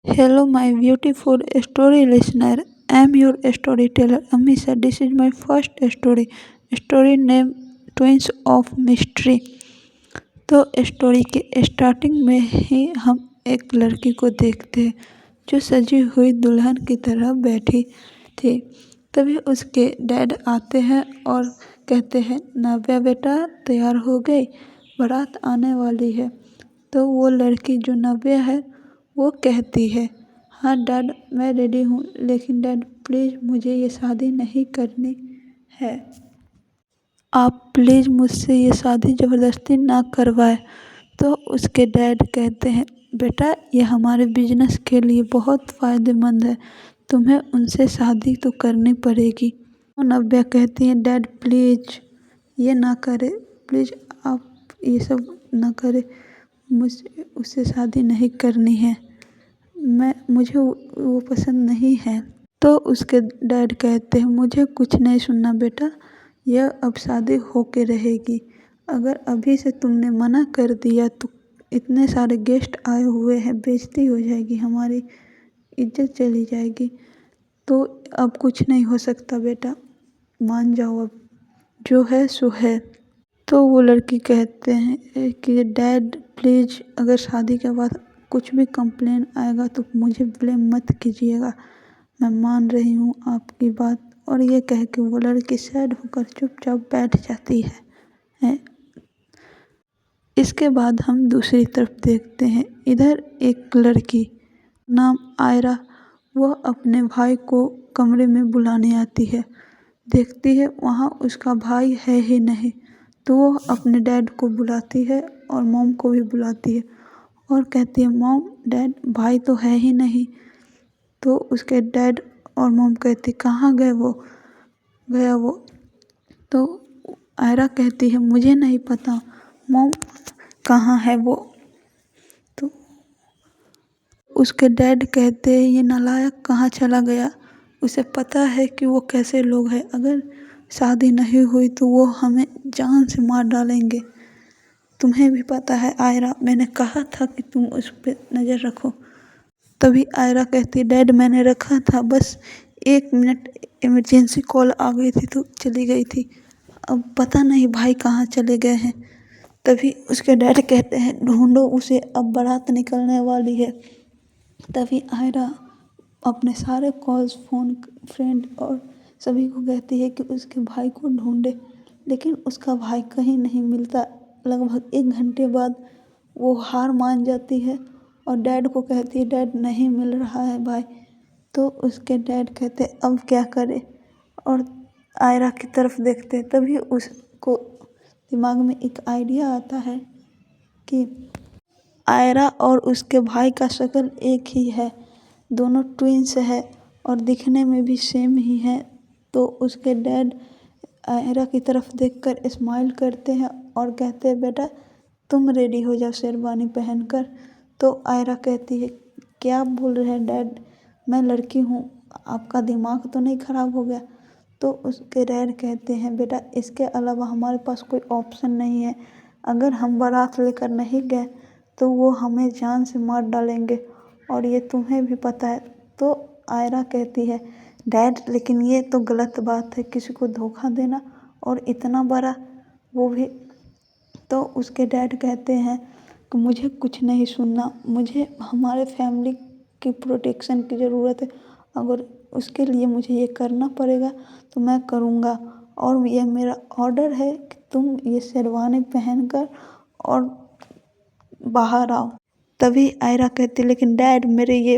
Hello, my beautiful story listener. I'm your storyteller, Amisha. This is my first story. Story name Twins of Mystery. तो story के starting में ही हम एक लड़की को देखते हैं जो सजी हुई दुल्हन की तरह बैठी थी। तभी उसके डैड आते हैं और कहते हैं, नाव्या बेटा तैयार हो गई, बारात आने वाली है। तो वो लड़की जो नव्या है वो कहती है, हाँ डैड मैं रेडी हूँ, लेकिन डैड प्लीज़ मुझे ये शादी नहीं करनी है। आप प्लीज़ मुझसे ये शादी ज़बरदस्ती ना करवाएं। तो उसके डैड कहते हैं, बेटा ये हमारे बिजनेस के लिए बहुत फ़ायदेमंद है, तुम्हें उनसे शादी तो करनी पड़ेगी। तो नव्या कहती है, डैड प्लीज़ ये ना करें, प्लीज़ आप ये सब ना करें, मुझे उससे शादी नहीं करनी है, मुझे वो पसंद नहीं है। तो उसके डैड कहते हैं, मुझे कुछ नहीं सुनना बेटा, यह अब शादी होके रहेगी। अगर अभी से तुमने मना कर दिया तो इतने सारे गेस्ट आए हुए हैं, बेइज्जती हो जाएगी, हमारी इज्जत चली जाएगी। तो अब कुछ नहीं हो सकता बेटा, मान जाओ, अब जो है सो है। तो वो लड़की कहते हैं कि डैड प्लीज़ अगर शादी के बाद कुछ भी कंप्लेन आएगा तो मुझे ब्लेम मत कीजिएगा, मैं मान रही हूँ आपकी बात। और ये कह के वो लड़की सैड होकर चुपचाप बैठ जाती है। इसके बाद हम दूसरी तरफ देखते हैं। इधर एक लड़की नाम आयरा, वह अपने भाई को कमरे में बुलाने आती है। देखती है वहाँ उसका भाई है ही नहीं, तो वो अपने डैड को बुलाती है और मॉम को भी बुलाती है और कहती है, मॉम डैड भाई तो है ही नहीं। तो उसके डैड और मॉम कहती, कहाँ गया वो। तो आयरा कहती है, मुझे नहीं पता मॉम कहाँ है वो। तो उसके डैड कहते हैं, ये नालायक कहाँ चला गया, उसे पता है कि वो कैसे लोग हैं, अगर शादी नहीं हुई तो वो हमें जान से मार डालेंगे। तुम्हें भी पता है आयरा, मैंने कहा था कि तुम उस पर नज़र रखो। तभी आयरा कहती, डैड मैंने रखा था, बस 1 मिनट इमरजेंसी कॉल आ गई थी तो चली गई थी, अब पता नहीं भाई कहाँ चले गए हैं। तभी उसके डैड कहते हैं, ढूंढो उसे, अब बारात निकलने वाली है। तभी आयरा अपने सारे कॉल्स, फ़ोन, फ्रेंड और सभी को कहती है कि उसके भाई को ढूंढे, लेकिन उसका भाई कहीं नहीं मिलता। लगभग 1 घंटे बाद वो हार मान जाती है और डैड को कहती है, डैड नहीं मिल रहा है भाई। तो उसके डैड कहते, अब क्या करें, और आयरा की तरफ देखते। तभी उसको दिमाग में एक आइडिया आता है कि आयरा और उसके भाई का शक्ल एक ही है, दोनों ट्विंस है और दिखने में भी सेम ही है। तो उसके डैड आयरा की तरफ देखकर स्माइल करते हैं और कहते हैं, बेटा तुम रेडी हो जाओ शेरवानी पहनकर। तो आयरा कहती है, क्या बोल रहे हैं डैड, मैं लड़की हूँ, आपका दिमाग तो नहीं ख़राब हो गया। तो उसके डैड कहते हैं, बेटा इसके अलावा हमारे पास कोई ऑप्शन नहीं है, अगर हम बारात लेकर नहीं गए तो वो हमें जान से मार डालेंगे और ये तुम्हें भी पता है। तो आयरा कहती है, डैड लेकिन ये तो गलत बात है, किसी को धोखा देना और इतना बड़ा, वो भी। तो उसके डैड कहते हैं कि मुझे कुछ नहीं सुनना, मुझे हमारे फैमिली की प्रोटेक्शन की ज़रूरत है, अगर उसके लिए मुझे ये करना पड़ेगा तो मैं करूँगा, और ये मेरा ऑर्डर है कि तुम ये शेरवानी पहनकर और बाहर आओ। तभी आयरा कहती, लेकिन डैड मेरे ये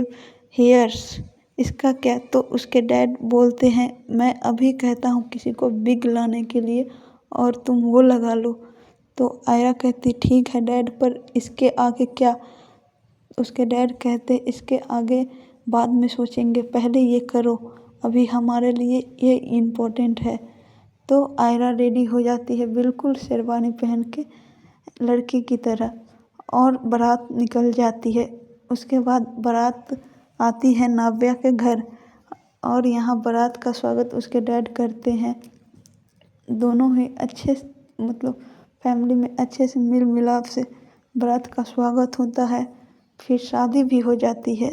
हेयर्स, इसका क्या। तो उसके डैड बोलते हैं, मैं अभी कहता हूँ किसी को विग लाने के लिए और तुम वो लगा लो। तो आयरा कहती, ठीक है डैड, पर इसके आगे क्या। उसके डैड कहते, इसके आगे बाद में सोचेंगे, पहले ये करो, अभी हमारे लिए ये इम्पोर्टेंट है। तो आयरा रेडी हो जाती है बिल्कुल शेरवानी पहन के लड़की की तरह, और बारात निकल जाती है। उसके बाद बारात आती है नाव्या के घर, और यहाँ बारात का स्वागत उसके डैड करते हैं। दोनों ही अच्छे मतलब फैमिली में अच्छे से मिल मिलाप से बारात का स्वागत होता है, फिर शादी भी हो जाती है।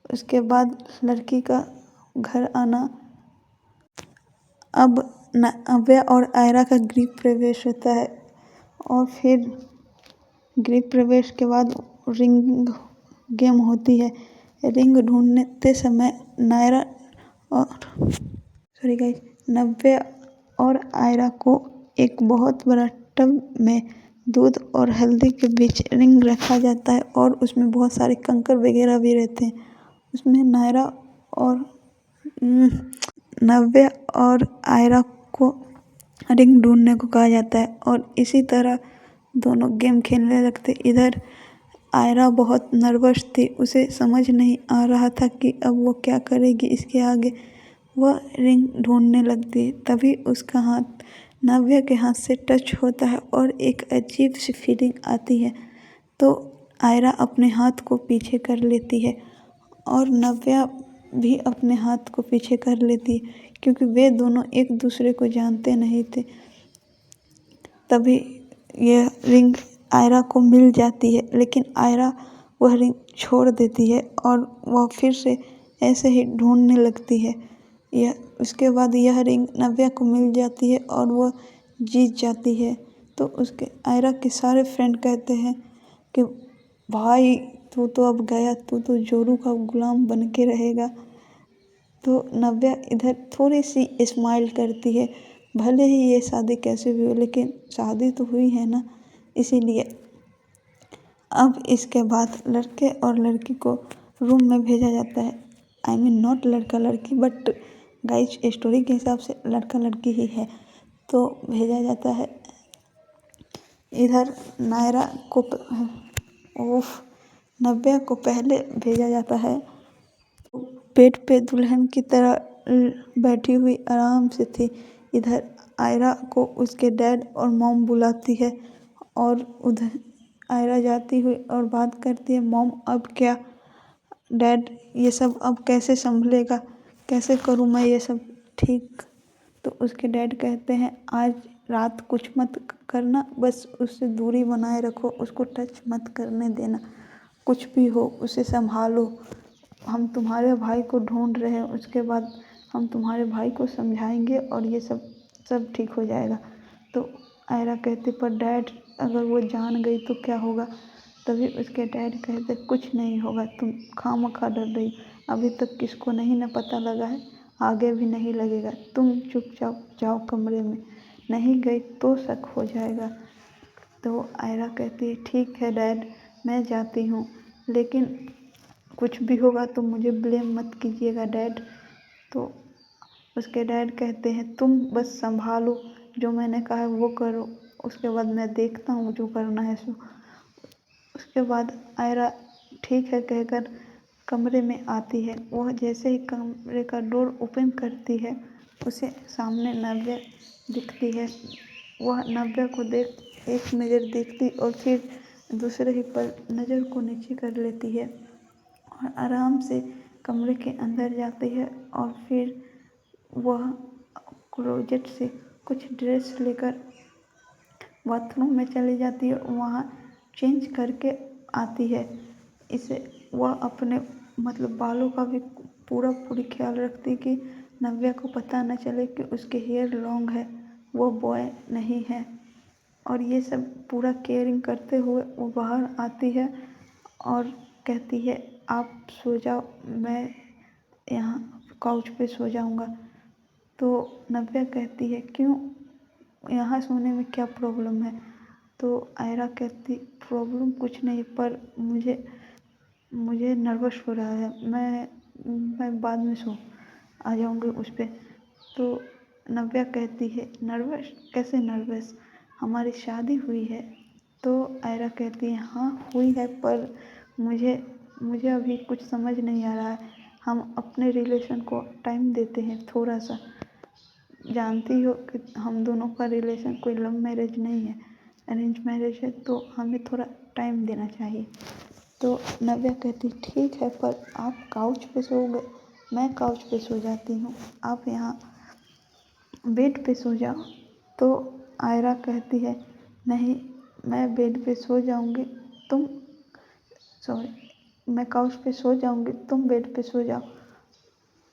उसके बाद लड़की का घर आना। अब नव्या और आयरा का गृह प्रवेश होता है और फिर गृह प्रवेश के बाद रिंग गेम होती है। रिंग ढूंढते समय नायरा और नव्या और आयरा को एक बहुत बड़ा टब में दूध और हल्दी के बीच रिंग रखा जाता है और उसमें बहुत सारे कंकड़ वगैरह भी रहते हैं। उसमें नायरा और नव्या और आयरा को रिंग ढूंढने को कहा जाता है और इसी तरह दोनों गेम खेलने लगते। इधर आयरा बहुत नर्वस थी, उसे समझ नहीं आ रहा था कि अब वो क्या करेगी इसके आगे। वह रिंग ढूंढने लगती है, तभी उसका हाथ नव्या के हाथ से टच होता है और एक अजीब सी फीलिंग आती है। तो आयरा अपने हाथ को पीछे कर लेती है और नव्या भी अपने हाथ को पीछे कर लेती है, क्योंकि वे दोनों एक दूसरे को जानते नहीं थे। तभी यह रिंग आयरा को मिल जाती है, लेकिन आयरा वह रिंग छोड़ देती है और वह फिर से ऐसे ही ढूंढने लगती है। यह उसके बाद यह रिंग नव्या को मिल जाती है और वह जीत जाती है। तो उसके आयरा के सारे फ्रेंड कहते हैं कि भाई तू तो अब गया, तू तो जोरू का गुलाम बन के रहेगा। तो नव्या इधर थोड़ी सी स्माइल करती है, भले ही ये शादी कैसे भी हो लेकिन शादी तो हुई है ना, इसीलिए। अब इसके बाद लड़के और लड़की को रूम में भेजा जाता है। आई मीन नॉट लड़का लड़की, बट गाइस स्टोरी के हिसाब से लड़का लड़की ही है। तो भेजा जाता है। इधर नायरा को नव्या को पहले भेजा जाता है। बेड पे दुल्हन की तरह बैठी हुई आराम से थी। इधर आयरा को उसके डैड और मॉम बुलाती है और उधर आयरा जाती हुई और बात करती है, मॉम अब क्या, डैड ये सब अब कैसे संभलेगा, कैसे करूँ मैं ये सब ठीक। तो उसके डैड कहते हैं आज रात कुछ मत करना, बस उससे दूरी बनाए रखो, उसको टच मत करने देना, कुछ भी हो उसे संभालो, हम तुम्हारे भाई को ढूंढ रहे हैं, उसके बाद हम तुम्हारे भाई को समझाएंगे और ये सब ठीक हो जाएगा। तो आयरा कहते पर डैड अगर वो जान गई तो क्या होगा। तभी उसके डैड कहते कुछ नहीं होगा, तुम खामखा डर रही, अभी तक किसको नहीं ना पता लगा है, आगे भी नहीं लगेगा, तुम चुपचाप जाओ कमरे में, नहीं गई तो शक हो जाएगा। तो आयरा कहती है ठीक है डैड, मैं जाती हूँ, लेकिन कुछ भी होगा तो मुझे ब्लेम मत कीजिएगा डैड। तो उसके डैड कहते हैं तुम बस संभालो, जो मैंने कहा है वो करो, उसके बाद मैं देखता हूँ जो करना है सो। उसके बाद आयरा ठीक है कहकर कमरे में आती है। वह जैसे ही कमरे का डोर ओपन करती है, उसे सामने नव्या दिखती है। वह नव्या को देख एक नज़र देखती और फिर दूसरे ही पल नज़र को नीचे कर लेती है और आराम से कमरे के अंदर जाती है और फिर वह क्लोजेट से कुछ ड्रेस लेकर बाथरूम में चली जाती है, वहाँ चेंज करके आती है। इसे वह अपने मतलब बालों का भी पूरी ख्याल रखती है कि नव्या को पता न चले कि उसके हेयर लॉन्ग है, वो बॉय नहीं है। और ये सब पूरा केयरिंग करते हुए वो बाहर आती है और कहती है आप सो जाओ, मैं यहाँ काउच पे सो जाऊँगा। तो नव्या कहती है क्यों, यहाँ सोने में क्या प्रॉब्लम है। तो आयरा कहती प्रॉब्लम कुछ नहीं, पर मुझे नर्वस हो रहा है, मैं बाद में सो आ जाऊँगी उस पर। तो नव्या कहती है नर्वस, कैसे नर्वस, हमारी शादी हुई है। तो आयरा कहती है हाँ हुई है, पर मुझे अभी कुछ समझ नहीं आ रहा है, हम अपने रिलेशन को टाइम देते हैं थोड़ा सा, जानती हो कि हम दोनों का रिलेशन कोई लव मैरिज नहीं है, अरेंज मैरिज है, तो हमें थोड़ा टाइम देना चाहिए। तो नव्या कहती ठीक है, पर आप काउच पे सोओगे, मैं काउच पे सो जाती हूँ, आप यहाँ बेड पे सो जाओ। तो आयरा कहती है नहीं, मैं बेड पे सो जाऊँगी, तुम सॉरी मैं काउच पे सो जाऊँगी, तुम बेड पे सो जाओ।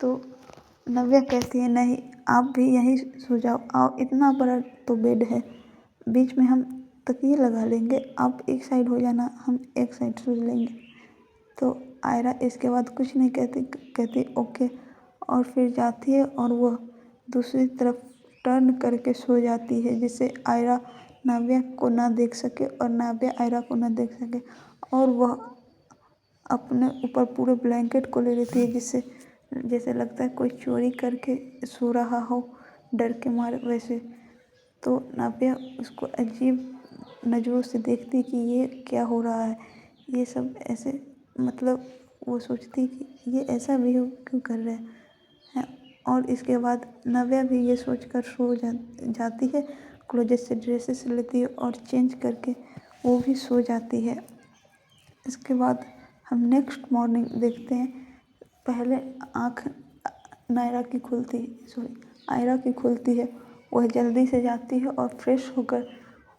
तो नव्या कहती है नहीं, आप भी यहीं सो जाओ, आओ, इतना बड़ा तो बेड है, बीच में हम तकिए लगा लेंगे, आप एक साइड हो जाना, हम एक साइड सो लेंगे। तो आयरा इसके बाद कुछ नहीं कहती, कहती ओके, और फिर जाती है और वह दूसरी तरफ टर्न करके सो जाती है, जिससे आयरा नाव्या को ना देख सके और नाव्या आयरा को ना देख सके। और वह अपने ऊपर पूरे ब्लैंकेट को ले लेती है, जिससे जैसे लगता है कोई चोरी करके सो रहा हो डर के मारे वैसे। तो नाव्या उसको अजीब नज़रों से देखती कि ये क्या हो रहा है, ये सब ऐसे, मतलब वो सोचती कि ये ऐसा बिहेव क्यों कर रहे हैं। और इसके बाद नव्या भी ये सोचकर सो जाती है, क्लोजेट से ड्रेसेस लेती है और चेंज करके वो भी सो जाती है। इसके बाद हम नेक्स्ट मॉर्निंग देखते हैं। पहले आँख आयरा की खुलती है। वह जल्दी से जाती है और फ्रेश होकर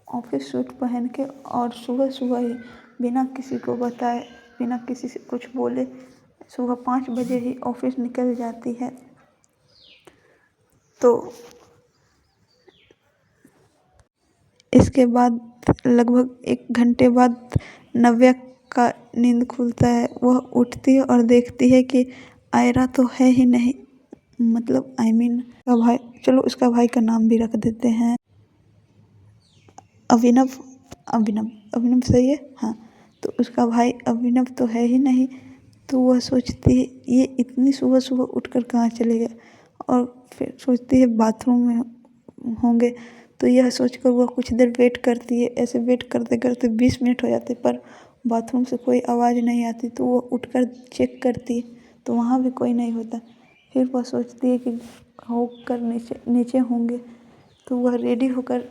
ऑफिस सूट पहन के और सुबह सुबह ही बिना किसी को बताए, बिना किसी से कुछ बोले सुबह 5 बजे ही ऑफिस निकल जाती है। तो इसके बाद लगभग 1 घंटे बाद नव्या का नींद खुलता है। वह उठती है और देखती है कि आयरा तो है ही नहीं, मतलब आई मीन का भाई, चलो उसका भाई का नाम भी रख देते हैं अभिनव। अभिनव अभिनव सही है, हाँ। तो उसका भाई अभिनव तो है ही नहीं। तो वह सोचती है ये इतनी सुबह सुबह उठकर कहाँ चले गए, और फिर सोचती है बाथरूम में होंगे। तो यह सोचकर वह कुछ देर वेट करती है। ऐसे वेट करते करते 20 मिनट हो जाते, पर बाथरूम से कोई आवाज़ नहीं आती। तो वह उठकर चेक करती है, तो वहाँ भी कोई नहीं होता। फिर वह सोचती है कि होकर नीचे नीचे होंगे। तो वह रेडी होकर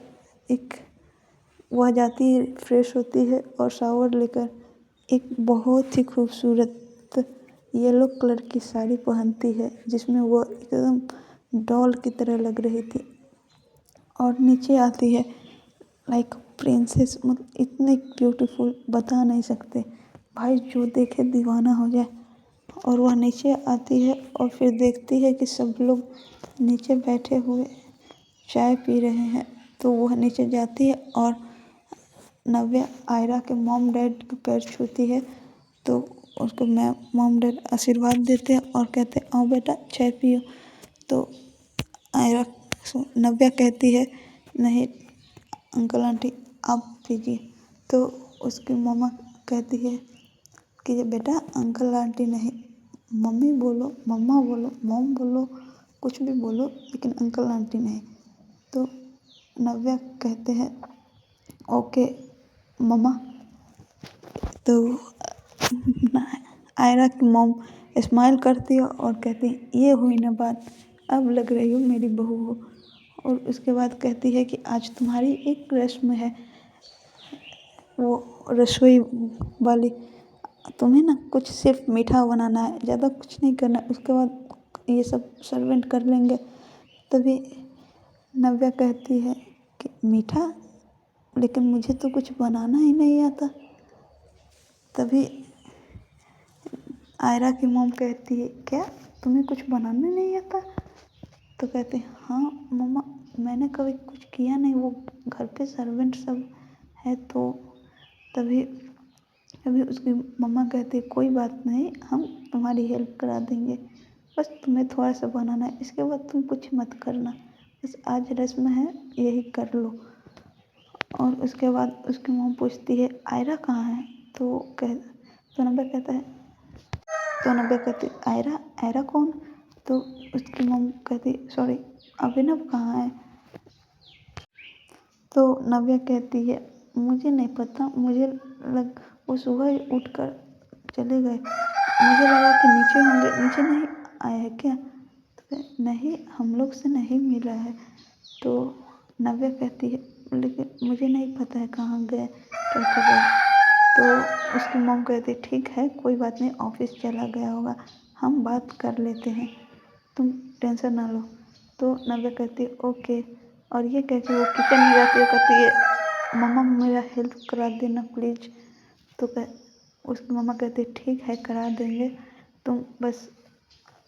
वह जाती है, फ्रेश होती है और शावर लेकर एक बहुत ही खूबसूरत येलो कलर की साड़ी पहनती है, जिसमें वह एकदम डॉल की तरह लग रही थी। और नीचे आती है लाइक प्रिंसेस, मतलब इतने ब्यूटीफुल बता नहीं सकते, भाई जो देखे दीवाना हो जाए। और वह नीचे आती है और फिर देखती है कि सब लोग नीचे बैठे हुए चाय पी रहे हैं। तो वह नीचे जाती है और नव्या आयरा के मॉम डैड के पैर छूती है। तो उसको मॉम डैड आशीर्वाद देते हैं और कहते हैं आओ बेटा चाय पियो। तो आयरा नव्या कहती है नहीं अंकल आंटी आप पीजिए। तो उसकी मम्मा कहती है कि ये बेटा अंकल आंटी नहीं, मम्मी बोलो, मम्मा बोलो, मॉम बोलो, कुछ भी बोलो, लेकिन अंकल आंटी नहीं। तो नव्या कहते हैं ओके मम्मा। तो आयरा की मॉम स्माइल करती है और कहती है ये हुई ना बात, अब लग रही हो मेरी बहू हो। और उसके बाद कहती है कि आज तुम्हारी एक रस्म है, वो रसोई वाली, तुम्हें ना कुछ सिर्फ मीठा बनाना है, ज़्यादा कुछ नहीं करना। उसके बाद ये सब सर्वेंट कर लेंगे। तभी नव्या कहती है कि मीठा, लेकिन मुझे तो कुछ बनाना ही नहीं आता। तभी आयरा की मॉम कहती है क्या तुम्हें कुछ बनाना नहीं आता? तो कहते हैं हाँ मम्मा, मैंने कभी कुछ किया नहीं, वो घर पे सर्वेंट सब है। तो तभी अभी उसकी मम्मा कहती है कोई बात नहीं, हम तुम्हारी हेल्प करा देंगे, बस तुम्हें थोड़ा सा बनाना है, इसके बाद तुम कुछ मत करना, बस आज रस्म है यही कर लो। और उसके बाद उसकी मॉम पूछती है आयरा कहाँ है? तो नब्बे कहता है, तो नब्बे कहती आयरा, आयरा कौन? तो उसकी मॉम कहती सॉरी अभिनव कहाँ है? तो नव्या कहती है मुझे नहीं पता, मुझे वो सुबह ही उठकर चले गए, मुझे लगा कि नीचे होंगे, नीचे नहीं आए हैं क्या? तो नहीं हम लोग से नहीं मिला है। तो नव्या कहती है लेकिन मुझे नहीं पता है कहाँ गए, क्या कर रहे। तो उसकी मॉम कहती ठीक है कोई बात नहीं, ऑफिस चला गया होगा, हम बात कर लेते हैं, तुम टेंशन ना लो। तो नव्या कहती है ओके। और ये कह के वो किचन में जाती है, कहती है मम्मा मेरा हेल्प करा देना प्लीज़। तो उसकी मम्मा कहती है ठीक है करा देंगे, तुम बस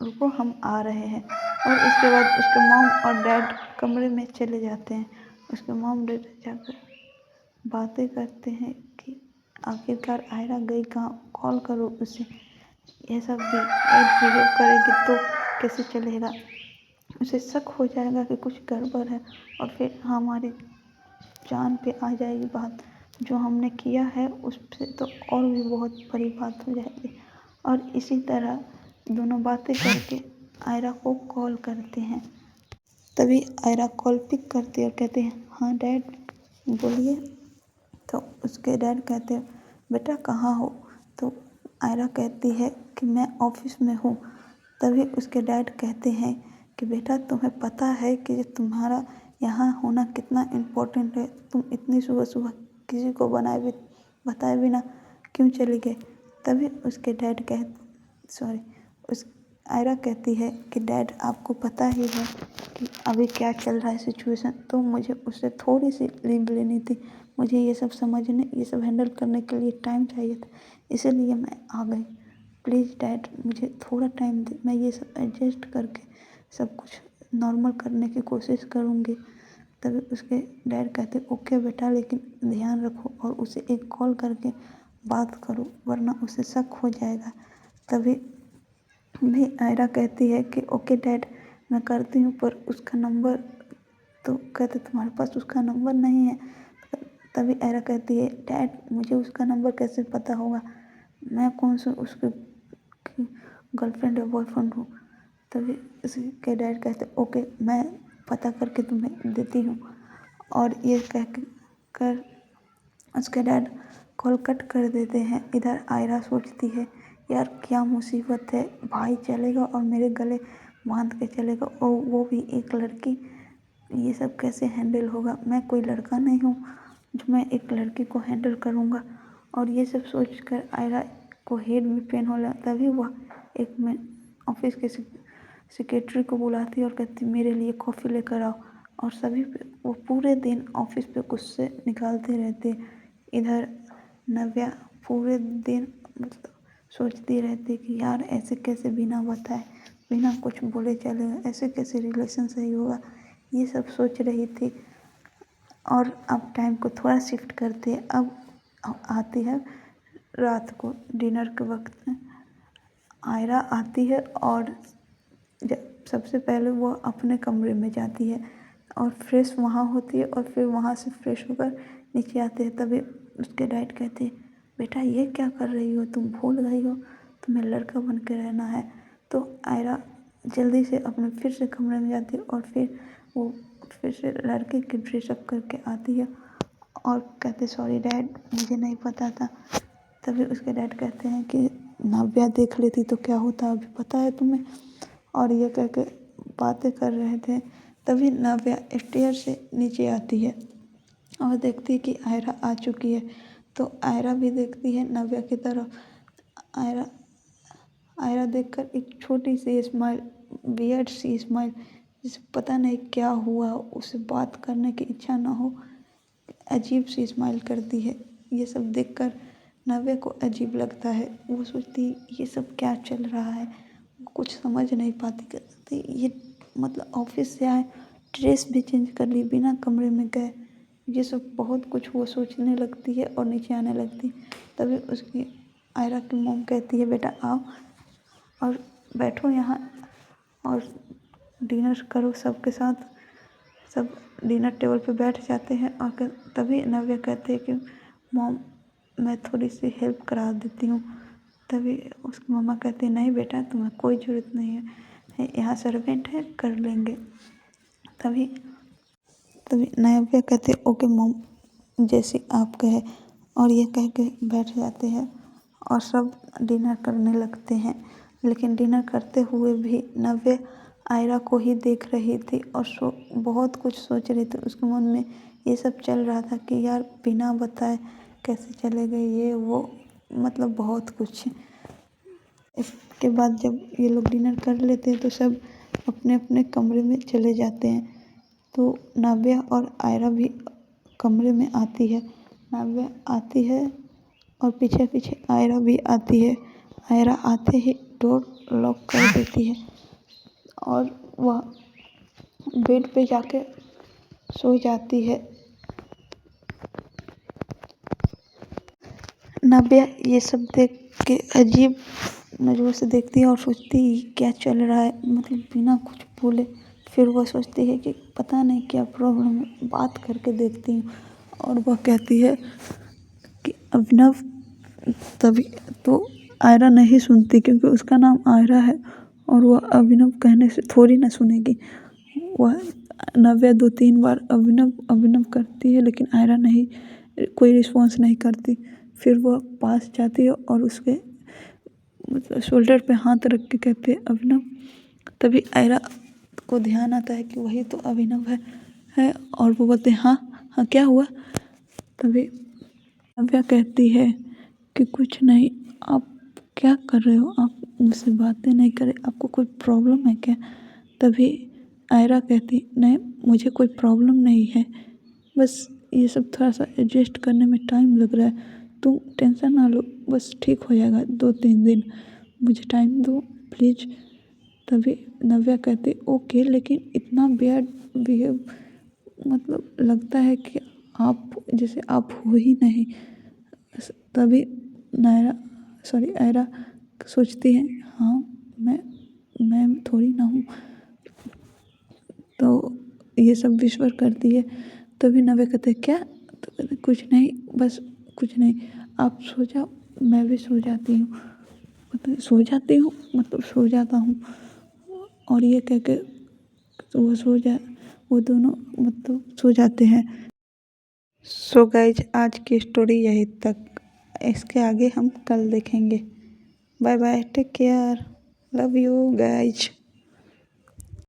रुको हम आ रहे हैं। और इसके बाद उसके मॉम और डैड कमरे में चले जाते हैं। उसके मॉम डैड जाकर बातें करते हैं कि आखिरकार आयरा गई कहाँ, कॉल करो उसे, यह सब भी बिहेव करेगी तो कैसे चलेगा, उसे शक हो जाएगा कि कुछ गड़बड़ है और फिर हमारी जान पे आ जाएगी बात, जो हमने किया है उससे तो और भी बहुत बड़ी बात हो जाएगी। और इसी तरह दोनों बातें करके आयरा को कॉल करते हैं। तभी आयरा कॉल पिक करती है और कहती है हाँ डैड बोलिए। तो उसके डैड कहते हैं बेटा कहाँ हो। तो आयरा कहती है कि मैं ऑफिस में हूँ। तभी उसके डैड कहते हैं कि बेटा तुम्हें पता है कि तुम्हारा यहाँ होना कितना इम्पोर्टेंट है, तुम इतनी सुबह सुबह किसी को बताए बिना क्यों चली गए। तभी उसके डैड उस आयरा कहती है कि डैड आपको पता ही है कि अभी क्या चल रहा है सिचुएशन, तो मुझे उससे थोड़ी सी लीव लेनी थी, मुझे ये सब समझने ये सब हैंडल करने के लिए टाइम चाहिए था, इसीलिए मैं आ गई। प्लीज़ डैड मुझे थोड़ा टाइम दे, मैं ये सब एडजस्ट करके सब कुछ नॉर्मल करने की कोशिश करूँगी। तभी उसके डैड कहते ओके बेटा, लेकिन ध्यान रखो और उसे एक कॉल करके बात करो वरना उसे शक हो जाएगा। तभी भी आयरा कहती है कि ओके डैड मैं करती हूँ, पर उसका नंबर, तो कहते तुम्हारे पास उसका नंबर नहीं है। तभी आयरा कहती है डैड मुझे उसका नंबर कैसे पता होगा, मैं कौन सा उसके गर्लफ्रेंड या बॉयफ्रेंड हूँ। तभी उसके डैड कहते ओके मैं पता करके तुम्हें देती हूँ। और ये कह कर उसके डैड कॉल कट कर देते हैं। इधर आयरा सोचती है यार क्या मुसीबत है, भाई चलेगा और मेरे गले बांध के चलेगा और वो भी एक लड़की, ये सब कैसे हैंडल होगा, मैं कोई लड़का नहीं हूँ जो मैं एक लड़की को हैंडल करूँगा। और ये सब सोचकर आयरा को हेड में पेन हो रहा। तभी वह एक मैं ऑफिस के सेक्रेटरी को बुलाती है और कहती मेरे लिए कॉफ़ी लेकर आओ। और सभी पे वो पूरे दिन ऑफिस पे गुस्से निकालते रहते। इधर नव्या पूरे दिन मतलब सोचती रहती कि यार ऐसे कैसे बिना बताए बिना कुछ बोले चलेगा, ऐसे कैसे रिलेशन सही होगा, ये सब सोच रही थी। और अब टाइम को थोड़ा शिफ्ट करते अब आती है रात को डिनर के वक्त में। आयरा आती है और सबसे पहले वो अपने कमरे में जाती है और फ्रेश वहाँ होती है और फिर वहाँ से फ्रेश होकर नीचे आते हैं। तभी उसके डैड कहते हैं बेटा ये क्या कर रही हो, तुम भूल गई हो तुम्हें लड़का बन के रहना है। तो आयरा जल्दी से अपने फिर से कमरे में जाती है और फिर वो फिर से लड़के की ड्रेसअप करके आती है और कहते सॉरी डैड मुझे नहीं पता था। तभी उसके डैड कहते हैं कि नव्या देख लेती तो क्या होता, अभी पता है तुम्हें। और ये कह के बातें कर रहे थे। तभी नव्या स्टेयर से नीचे आती है और देखती है कि आयरा आ चुकी है। तो आयरा भी देखती है नव्या की तरफ। आयरा देखकर एक छोटी सी स्माइल, वियर्ड सी स्माइल, जिसे पता नहीं क्या हुआ, उसे बात करने की इच्छा ना हो, अजीब सी स्माइल करती है। ये सब देखकर नव्या को अजीब लगता है। वो सोचती ये सब क्या चल रहा है, कुछ समझ नहीं पाती। कहती ये मतलब ऑफिस से आए, ड्रेस भी चेंज कर ली, बिना कमरे में गए, ये सब बहुत कुछ वो सोचने लगती है और नीचे आने लगती है। तभी उसकी आयरा की मॉम कहती है बेटा आओ और बैठो यहाँ और डिनर करो सबके साथ। सब डिनर टेबल पे बैठ जाते हैं और तभी नव्या कहते हैं कि मॉम मैं थोड़ी सी हेल्प करा देती हूँ। तभी उसकी मम्मा कहती है नहीं बेटा तुम्हें कोई ज़रूरत नहीं है, यहाँ सर्वेंट है कर लेंगे। तभी नव्या कहते ओके मॉम जैसे आप कहे, और ये कह के बैठ जाते हैं और सब डिनर करने लगते हैं। लेकिन डिनर करते हुए भी नव्या आयरा को ही देख रही थी और बहुत कुछ सोच रही थी। उसके मन में ये सब चल रहा था कि यार बिना बताए कैसे चले गए, ये वो मतलब बहुत कुछ। इसके बाद जब ये लोग डिनर कर लेते हैं तो सब अपने अपने कमरे में चले जाते हैं। तो नव्या और आयरा भी कमरे में आती है। नव्या आती है और पीछे पीछे आयरा भी आती है। आयरा आते ही डोर लॉक कर देती है और वह बेड पे जाके सो जाती है। नाव्या ये सब देख के अजीब नज़रों से देखती है और सोचती है क्या चल रहा है, मतलब बिना कुछ बोले। फिर वह सोचती है कि पता नहीं क्या प्रॉब्लम है, बात करके देखती हूँ। और वह कहती है कि अभिनव। तभी तो आयरा नहीं सुनती क्योंकि उसका नाम आयरा है और वह अभिनव कहने से थोड़ी ना सुनेगी। वह नाव्या 2-3 बार अभिनव अभिनव करती है लेकिन आयरा नहीं, कोई रिस्पॉन्स नहीं करती। फिर वह पास जाती है और उसके मतलब शोल्डर पे हाथ रख के कहती है अभिनव। तभी आयरा को ध्यान आता है कि वही तो अभिनव है और वो बोलते हैं हाँ क्या हुआ। तभी नाव्या कहती है कि कुछ नहीं, आप क्या कर रहे हो, आप मुझसे बातें नहीं कर रहे, आपको कोई प्रॉब्लम है क्या। तभी आयरा कहती नहीं मुझे कोई प्रॉब्लम नहीं है, बस ये सब थोड़ा सा एडजस्ट करने में टाइम लग रहा है, तुम टेंशन ना लो, बस ठीक हो जाएगा 2-3 दिन, मुझे टाइम दो प्लीज़। तभी नाव्या कहती ओके, लेकिन इतना बैड बिहेव, मतलब लगता है कि आप जैसे आप हो ही नहीं। तभी आयरा सोचती है हाँ मैं थोड़ी ना हूँ, तो ये सब विश्वास करती है। तभी नाव्या कहते हैं क्या, तो कहते कुछ नहीं, बस कुछ नहीं, आप सो जाओ, मैं भी सो जाती हूँ, मतलब सो जाता हूँ। और ये कह के वो दोनों मतलब सो जाते हैं। सो गाइज आज की स्टोरी यही तक, इसके आगे हम कल देखेंगे। Bye bye, take care, love you guys.